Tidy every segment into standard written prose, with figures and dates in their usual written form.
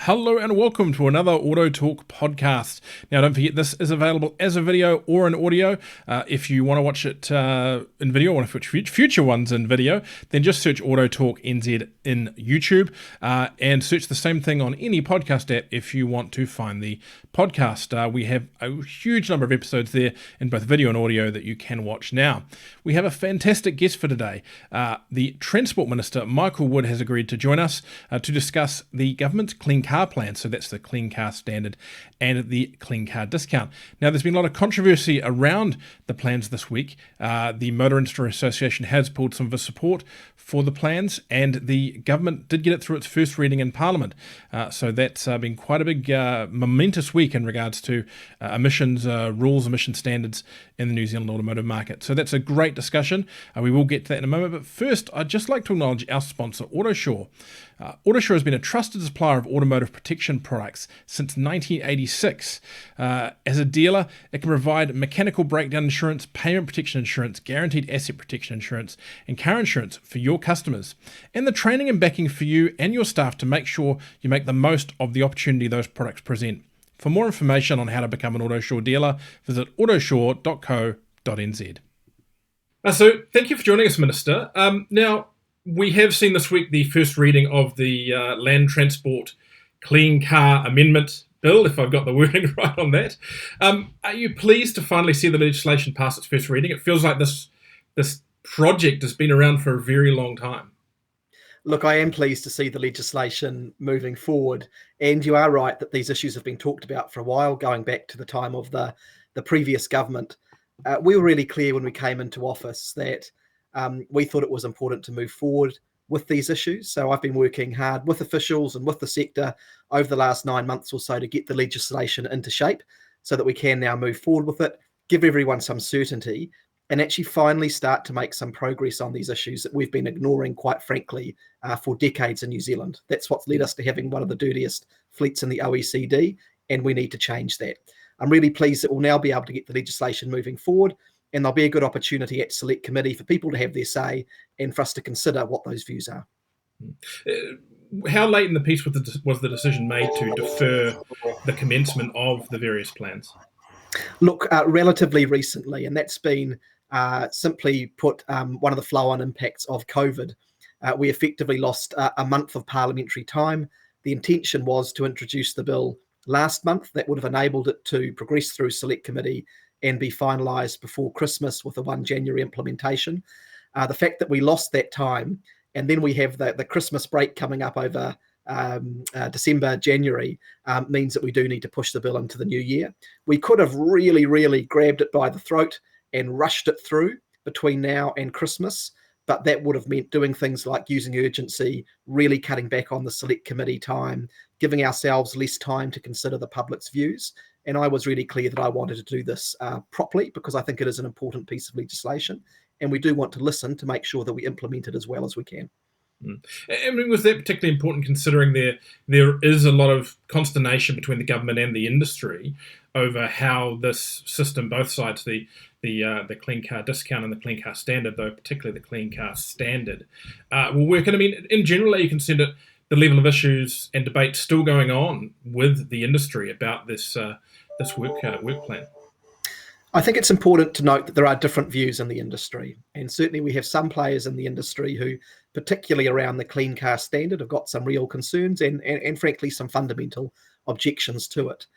Hello and welcome to another AutoTalk podcast. Now, don't forget this is available as a video or an audio. If you want to watch it in video, or future ones in video, then just search AutoTalk NZ in YouTube and search the same thing on any podcast app if you want to find the podcast. We have a huge number of episodes there in both video and audio that you can watch now. We have a fantastic guest for today. The Transport Minister, Michael Wood, has agreed to join us to discuss the government's Clean Car Plan. So that's the Clean Car Standard and the Clean Car Discount. Now, there's been a lot of controversy around the plans this week. The Motor Industry Association has pulled some of its support for the plans, and the government did get it through its first reading in Parliament. So that's been quite a big momentous week in regards to emissions rules, emission standards in the New Zealand automotive market. So that's a great discussion. We will get to that in a moment. But first, I'd just like to acknowledge our sponsor, AutoSure. AutoSure has been a trusted supplier of automotive protection products since 1986. As a dealer, it can provide mechanical breakdown insurance, payment protection insurance, guaranteed asset protection insurance, and car insurance for your customers, and the training and backing for you and your staff to make sure you make the most of the opportunity those products present. For more information on how to become an AutoSure dealer, visit autosure.co.nz. So thank you for joining us, Minister. Now, we have seen this week the first reading of the Land Transport Clean Car Amendment Bill, if I've got the wording right on that. Are you pleased to finally see the legislation pass its first reading? It feels like this project has been around for a very long time. Look, I am pleased to see the legislation moving forward. And you are right that these issues have been talked about for a while, going back to the time of the previous government. We were really clear when we came into office that we thought it was important to move forward with these issues. So I've been working hard with officials and with the sector over the last 9 months or so to get the legislation into shape so that we can now move forward with it, give everyone some certainty, and actually finally start to make some progress on these issues that we've been ignoring, quite frankly, for decades in New Zealand. That's what's led us to having one of the dirtiest fleets in the OECD, and we need to change that. I'm really pleased that we'll now be able to get the legislation moving forward, and there'll be a good opportunity at Select Committee for people to have their say and for us to consider what those views are. How late in the piece was the decision made to defer the commencement of the various plans? Look, relatively recently, and that's been simply put one of the flow-on impacts of COVID. We effectively lost a month of parliamentary time. The intention was to introduce the bill last month. That would have enabled it to progress through Select Committee and be finalised before Christmas with a 1 January implementation. The fact that we lost that time, and then we have the Christmas break coming up over December, January, means that we do need to push the bill into the new year. We could have really grabbed it by the throat and rushed it through between now and Christmas, but that would have meant doing things like using urgency, really cutting back on the Select Committee time, giving ourselves less time to consider the public's views. And I was really clear that I wanted to do this properly because I think it is an important piece of legislation, and we do want to listen to make sure that we implement it as well as we can. I mean, was that particularly important considering there is a lot of consternation between the government and the industry over how this system, both sides, the Clean Car Discount and the Clean Car Standard, though particularly the Clean Car Standard, will work? And I mean, in general, are you concerned that the level of issues and debate still going on with the industry about this work plan? I think it's important to note that there are different views in the industry, and certainly we have some players in the industry who, particularly around the Clean Car Standard, have got some real concerns and frankly some fundamental objections to it.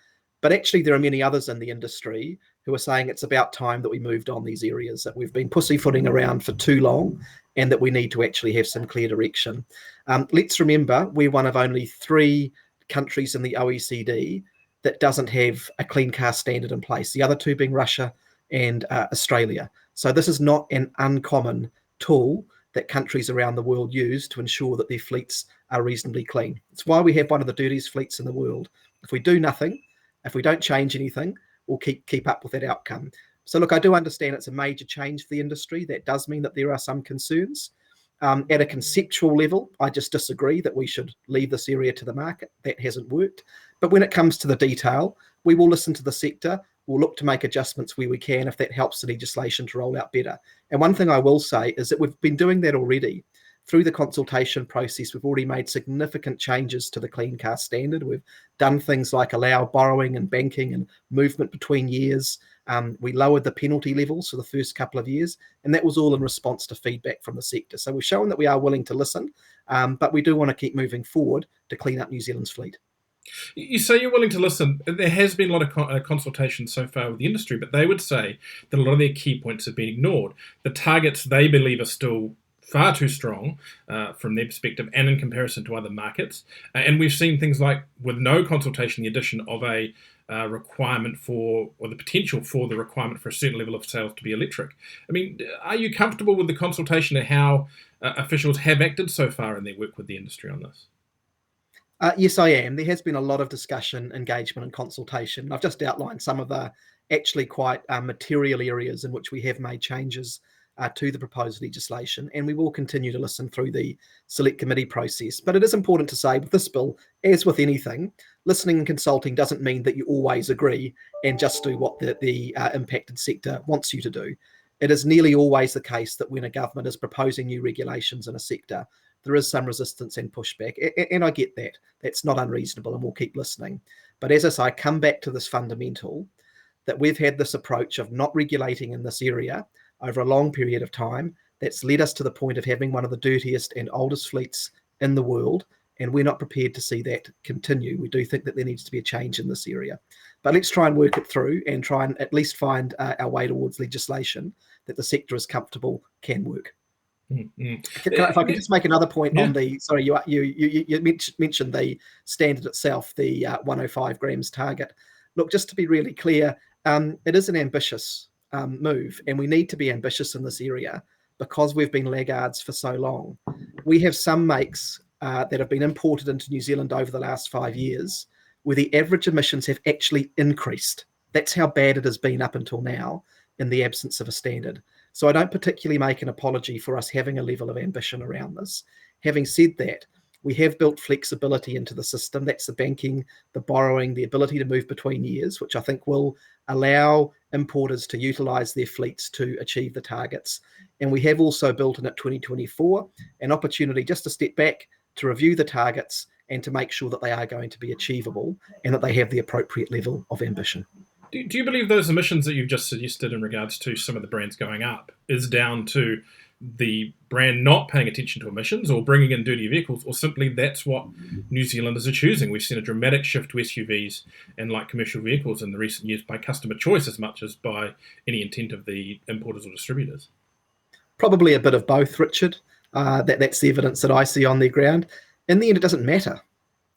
But actually there are many others in the industry who are saying it's about time that we moved on these areas, that we've been pussyfooting around for too long and that we need to actually have some clear direction. Let's remember we're one of only 3 countries in the OECD that doesn't have a clean car standard in place, the other 2 being Russia and Australia. So this is not an uncommon tool that countries around the world use to ensure that their fleets are reasonably clean. It's why we have one of the dirtiest fleets in the world. If we do nothing, if we don't change anything, we'll keep up with that outcome. So look, I do understand it's a major change for the industry. That does mean that there are some concerns. At a conceptual level, I just disagree that we should leave this area to the market. That hasn't worked. But when it comes to the detail, we will listen to the sector. We'll look to make adjustments where we can if that helps the legislation to roll out better. And one thing I will say is that we've been doing that already. through the consultation process, we've already made significant changes to the clean car standard. We've done things like allow borrowing and banking and movement between years. We lowered the penalty levels for the first couple of years, and that was all in response to feedback from the sector. So we've shown that we are willing to listen, but we do want to keep moving forward to clean up New Zealand's fleet. You say you're willing to listen. There has been a lot of consultation so far with the industry, but they would say that a lot of their key points have been ignored. The targets they believe are still far too strong from their perspective and in comparison to other markets. And we've seen things like, with no consultation, the addition of a requirement for, or the potential for the requirement for a certain level of sales to be electric. I mean, are you comfortable with the consultation and how officials have acted so far in their work with the industry on this? Yes, I am. There has been a lot of discussion, engagement, and consultation. I've just outlined some of the actually quite material areas in which we have made changes to the proposed legislation, and we will continue to listen through the select committee process. But it is important to say with this bill, as with anything, listening and consulting doesn't mean that you always agree and just do what the impacted sector wants you to do. It is nearly always the case that when a government is proposing new regulations in a sector, there is some resistance and pushback. And I get that. That's not unreasonable, and we'll keep listening. But as I say, I come back to this fundamental that we've had this approach of not regulating in this area over a long period of time. That's led us to the point of having one of the dirtiest and oldest fleets in the world. And we're not prepared to see that continue. We do think that there needs to be a change in this area. But let's try and work it through and try and at least find our way towards legislation that the sector is comfortable can work. Mm-hmm. If I could just make another point Yeah. on the, sorry, you mentioned the standard itself, the 105 grams target. Look, just to be really clear, it is an ambitious move, and we need to be ambitious in this area because we've been laggards for so long. We have some makes that have been imported into New Zealand over the last 5 years where the average emissions have actually increased. That's how bad it has been up until now in the absence of a standard. So I don't particularly make an apology for us having a level of ambition around this. Having said that, we have built flexibility into the system. That's the banking, the borrowing, the ability to move between years, which I think will allow importers to utilise their fleets to achieve the targets. And we have also built in at 2024 an opportunity just to step back, to review the targets and to make sure that they are going to be achievable and that they have the appropriate level of ambition. Do you believe those emissions that you've just suggested in regards to some of the brands going up is down to the brand not paying attention to emissions or bringing in dirty vehicles, or simply that's what New Zealanders are choosing? We've seen a dramatic shift to SUVs and light commercial vehicles in the recent years by customer choice as much as by any intent of the importers or distributors. Probably a bit of both, Richard. That's the evidence that I see on the ground. In the end, it doesn't matter,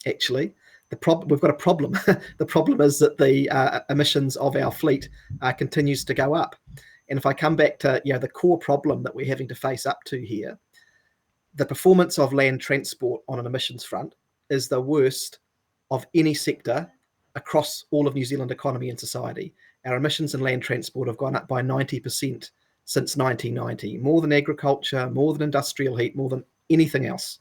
actually. We've got a problem. The problem is that the emissions of our fleet continues to go up. And if I come back to the core problem that we're having to face up to here, the performance of land transport on an emissions front is the worst of any sector across all of New Zealand economy and society. Our emissions in land transport have gone up by 90% since 1990, more than agriculture, more than industrial heat, more than anything else.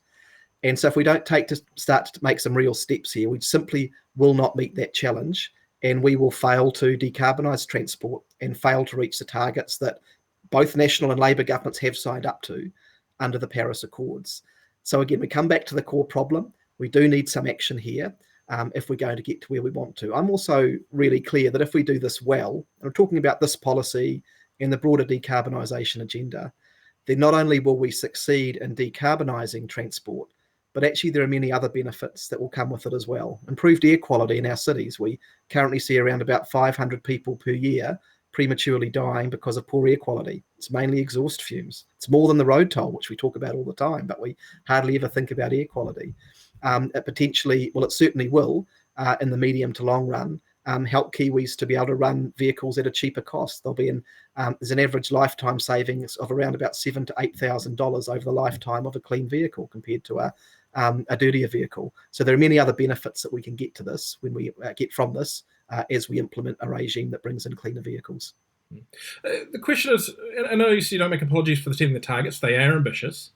And so if we don't start to make some real steps here, we simply will not meet that challenge, and we will fail to decarbonise transport and fail to reach the targets that both national and Labour governments have signed up to under the Paris Accords. So again, we come back to the core problem. We do need some action here if we're going to get to where we want to. I'm also really clear that if we do this well, and I'm talking about this policy and the broader decarbonisation agenda, then not only will we succeed in decarbonising transport, but actually there are many other benefits that will come with it as well. Improved air quality in our cities. We currently see around about 500 people per year prematurely dying because of poor air quality. It's mainly exhaust fumes. It's more than the road toll, which we talk about all the time, but we hardly ever think about air quality. It certainly will, in the medium to long run, help Kiwis to be able to run vehicles at a cheaper cost. There's an average lifetime savings of around about $7,000 to $8,000 over the lifetime of a clean vehicle compared to a dirtier vehicle. So there are many other benefits that we can get to this when we get from this as we implement a regime that brings in cleaner vehicles. The question is, I know you don't make apologies for setting the targets; they are ambitious,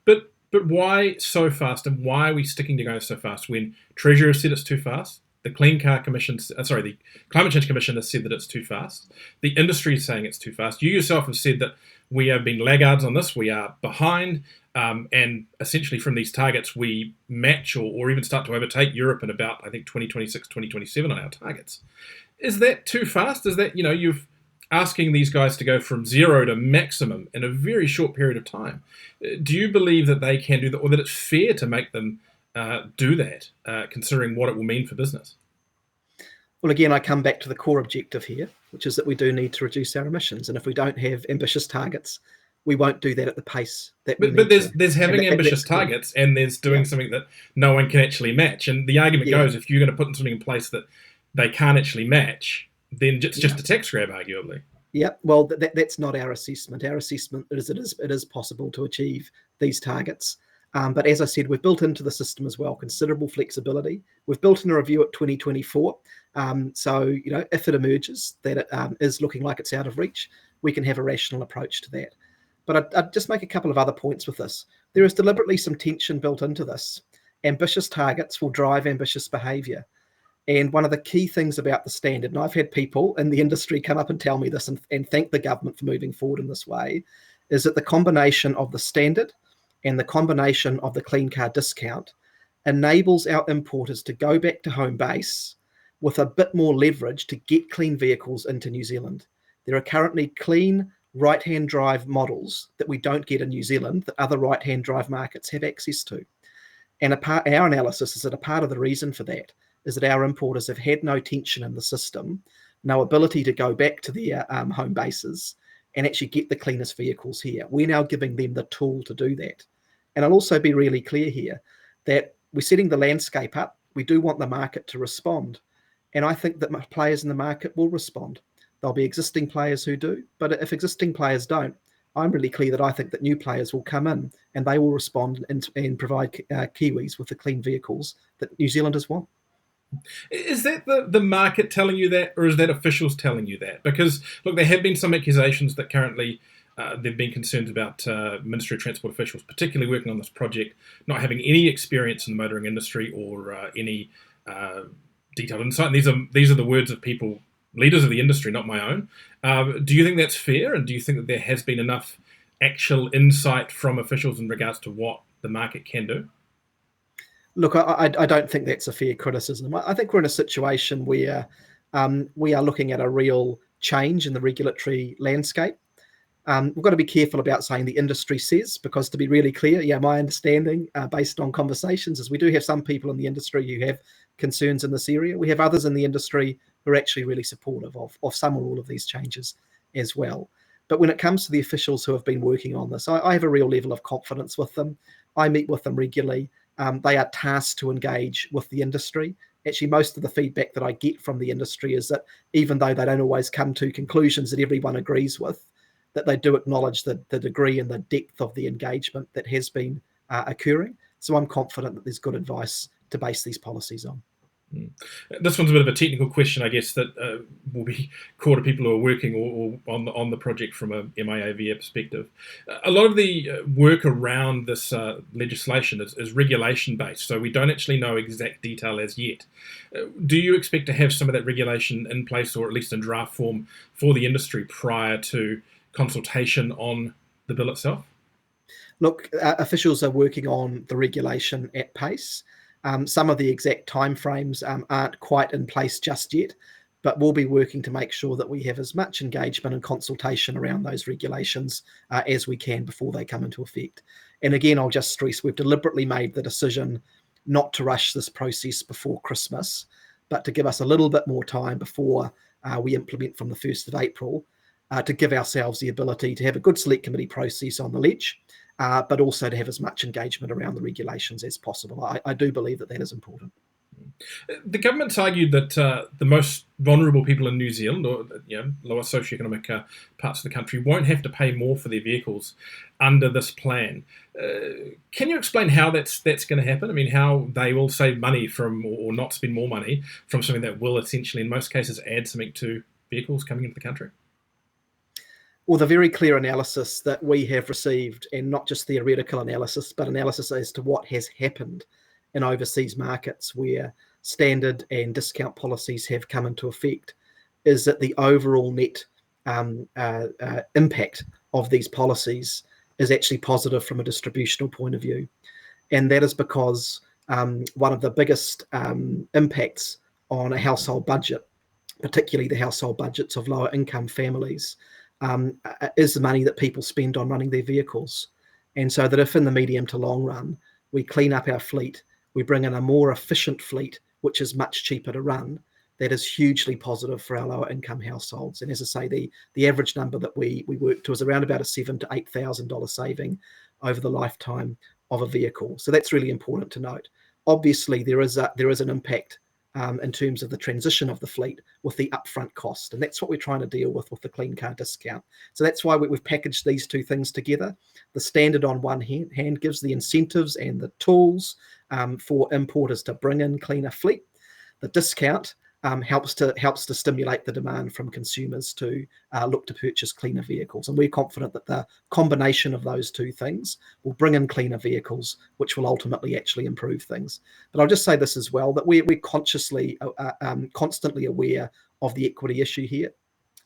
but why so fast, and why are we sticking to going so fast when Treasury has said it's too fast? the Clean Car Commission, the Climate Change Commission has said that it's too fast. The industry is saying it's too fast. You yourself have said that we have been laggards on this. We are behind, and essentially from these targets, we match or even start to overtake Europe in about, I think, 2026, 2027 on our targets. Is that too fast? Is that, you've asking these guys to go from zero to maximum in a very short period of time? Do you believe that they can do that, or that it's fair to make them do that, considering what it will mean for business? Well, again, I come back to the core objective here, which is that we do need to reduce our emissions. And if we don't have ambitious targets, we won't do that at the pace that we need. But there's having ambitious targets, and there's doing something that no one can actually match. And the argument goes, if you're going to put something in place that they can't actually match, then it's just a tax grab, arguably. Yeah, well, that's not our assessment. Our assessment is it is possible to achieve these targets. But as I said, we've built into the system as well considerable flexibility. We've built in a review at 2024. So, if it emerges that it is looking like it's out of reach, we can have a rational approach to that. But I'd just make a couple of other points with this. There is deliberately some tension built into this. Ambitious targets will drive ambitious behaviour. And one of the key things about the standard, and I've had people in the industry come up and tell me this and thank the government for moving forward in this way, is that the combination of the standard and the combination of the clean car discount enables our importers to go back to home base with a bit more leverage to get clean vehicles into New Zealand. There are currently clean right-hand drive models that we don't get in New Zealand that other right-hand drive markets have access to. And our analysis is that a part of the reason for that is that our importers have had no tension in the system, no ability to go back to their home bases and actually get the cleanest vehicles here. We're now giving them the tool to do that. And I'll also be really clear here that we're setting the landscape up. We do want the market to respond. And I think that players in the market will respond. There'll be existing players who do, but if existing players don't, I'm really clear that I think that new players will come in and they will respond and provide Kiwis with the clean vehicles that New Zealanders want. Is that the market telling you that, or is that officials telling you that? Because, look, there have been some accusations that currently there have been concerns about Ministry of Transport officials, particularly working on this project, not having any experience in the motoring industry or any detailed insight. And these are the words of people, leaders of the industry, not my own. Do you think that's fair? And do you think that there has been enough actual insight from officials in regards to what the market can do? Look, I don't think that's a fair criticism. I think we're in a situation where we are looking at a real change in the regulatory landscape. We've got to be careful about saying the industry says, because to be really clear, my understanding based on conversations is we do have some people in the industry who have concerns in this area. We have others in the industry who are actually really supportive of some or all of these changes as well. But when it comes to the officials who have been working on this, I have a real level of confidence with them. I meet with them regularly. They are tasked to engage with the industry. Actually, most of the feedback that I get from the industry is that even though they don't always come to conclusions that everyone agrees with, that they do acknowledge the degree and the depth of the engagement that has been occurring. So I'm confident that there's good advice to base these policies on. This one's a bit of a technical question, I guess, that will be core to people who are working or on the project from a MIAVA perspective. A lot of the work around this legislation is regulation-based, so we don't actually know exact detail as yet. Do you expect to have some of that regulation in place, or at least in draft form, for the industry prior to consultation on the bill itself? Look, officials are working on the regulation at pace. Some of the exact timeframes aren't quite in place just yet, but we'll be working to make sure that we have as much engagement and consultation around those regulations as we can before they come into effect. And again, I'll just stress, we've deliberately made the decision not to rush this process before Christmas, but to give us a little bit more time before we implement from the 1st of April, to give ourselves the ability to have a good select committee process on the ledge, but also to have as much engagement around the regulations as possible. I do believe that is important. The government's argued that the most vulnerable people in New Zealand, or lower socioeconomic parts of the country, won't have to pay more for their vehicles under this plan. Can you explain how that's going to happen? I mean, how they will save money from, or not spend more money from something that will essentially, in most cases, add something to vehicles coming into the country? Well, the very clear analysis that we have received, and not just theoretical analysis, but analysis as to what has happened in overseas markets where standard and discount policies have come into effect is that the overall net impact of these policies is actually positive from a distributional point of view. And that is because one of the biggest impacts on a household budget, particularly the household budgets of lower income families, is the money that people spend on running their vehicles. And so that if in the medium to long run, we clean up our fleet, we bring in a more efficient fleet, which is much cheaper to run, that is hugely positive for our lower income households. And as I say, the average number that we work to is around about a $7,000 to $8,000 saving over the lifetime of a vehicle. So that's really important to note. Obviously, there is an impact in terms of the transition of the fleet with the upfront cost. And that's what we're trying to deal with the clean car discount. So that's why we've packaged these two things together. The standard on one hand gives the incentives and the tools for importers to bring in cleaner fleet. The discount helps to stimulate the demand from consumers to look to purchase cleaner vehicles. And we're confident that the combination of those two things will bring in cleaner vehicles, which will ultimately actually improve things. But I'll just say this as well, that we're consciously, constantly aware of the equity issue here.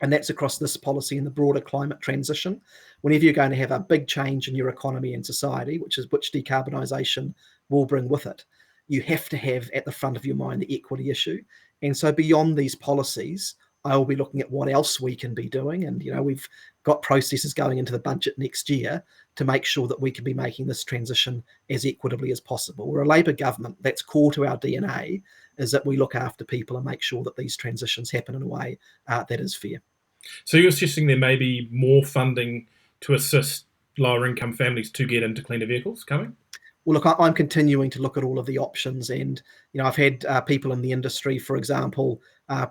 And that's across this policy and the broader climate transition. Whenever you're going to have a big change in your economy and society, which decarbonisation will bring with it, you have to have at the front of your mind the equity issue. And so beyond these policies, I will be looking at what else we can be doing. And, we've got processes going into the budget next year to make sure that we can be making this transition as equitably as possible. We're a Labour government. That's core to our DNA, is that we look after people and make sure that these transitions happen in a way that is fair. So you're suggesting there may be more funding to assist lower income families to get into cleaner vehicles coming? Well, look, I'm continuing to look at all of the options, and I've had people in the industry, for example,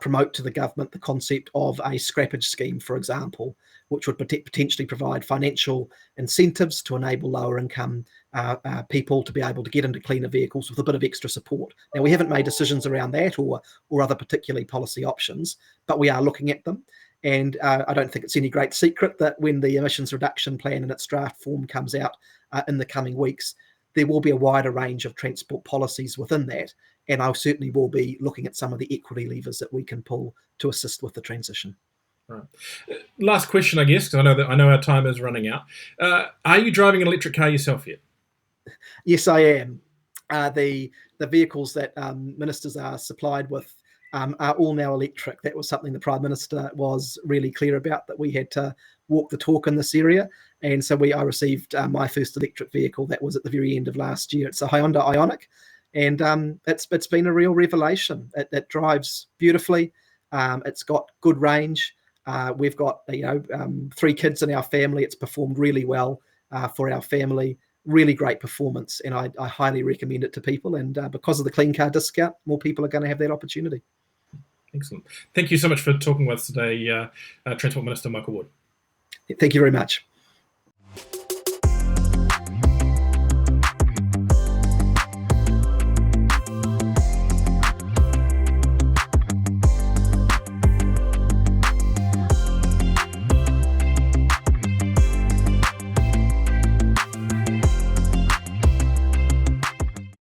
promote to the government the concept of a scrappage scheme, for example, which would potentially provide financial incentives to enable lower income people to be able to get into cleaner vehicles with a bit of extra support. Now, we haven't made decisions around that or other particularly policy options, but we are looking at them. And I don't think it's any great secret that when the emissions reduction plan in its draft form comes out in the coming weeks, there will be a wider range of transport policies within that. And I certainly will be looking at some of the equity levers that we can pull to assist with the transition. Right. Last question, I guess, because I know our time is running out. Are you driving an electric car yourself yet? Yes, I am. The vehicles that ministers are supplied with are all now electric. That was something the Prime Minister was really clear about, that we had to walk the talk in this area. And so I received my first electric vehicle. That was at the very end of last year. It's a Hyundai Ioniq, and it's been a real revelation. It drives beautifully. It's got good range. We've got 3 kids in our family. It's performed really well for our family. Really great performance, and I highly recommend it to people. And because of the clean car discount, more people are going to have that opportunity. Excellent. Thank you so much for talking with us today, Transport Minister Michael Wood. Thank you very much.